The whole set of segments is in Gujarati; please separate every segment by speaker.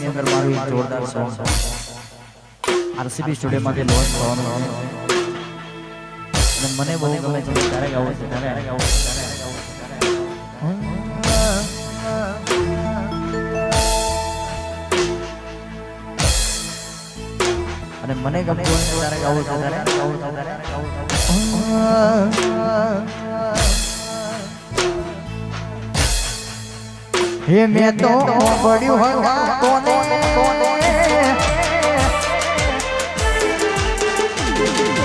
Speaker 1: અંદર મારું એક જોરદાર સોંગ આરસીબી સ્ટુડિયો માંથી લોન્ચ થવાનું છે અને મને બહુ ગમે છે ત્યારે ગાવું છે ત્યારે ગાવું છે અને મને ગમતું હોય ત્યારે ગાવું છે ત્યારે ગાવું છે ત્યારે ગાવું છે હે મેં તો પડ્યું હવા કોને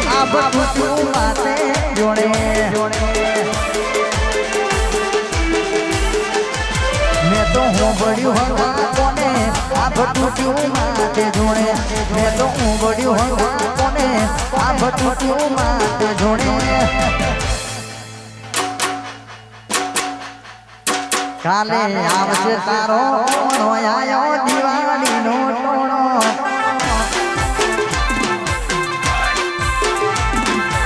Speaker 1: આ બધું માતે જોડે મેં તો પડ્યું હવા કોને આ બધું માતે જોડે મેં તો પડ્યું હવા કોને આ બધું માતે જોડે કાલે આવશે તારો ટોણો આયો દિવાળીનો ટોણો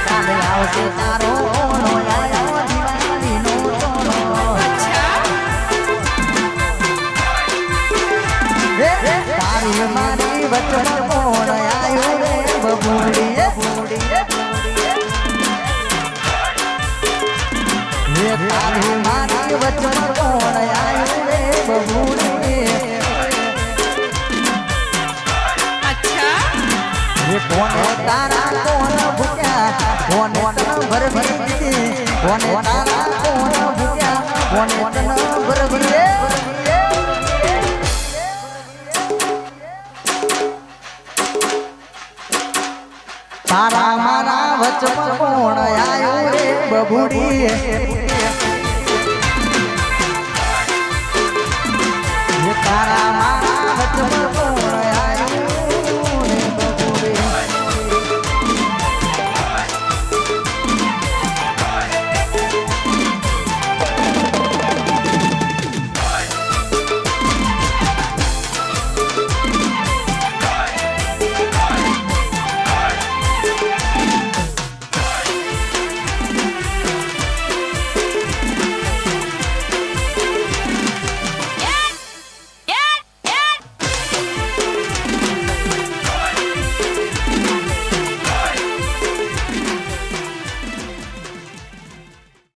Speaker 1: કાલે આવશે તારો ટોણો આયો દિવાળીનો ટોણો તારી મારી વચન કોણ આયો રે બબુડી તારી મારી વચન કોણ આયો રે બબુડી કોને તારા કોણ ભૂખ્યા કોને તન ભરવી કોને તારા કોણ ભૂખ્યા કોને તન ભરવી તારા મારા વચન કોણ આયો રે બબુડી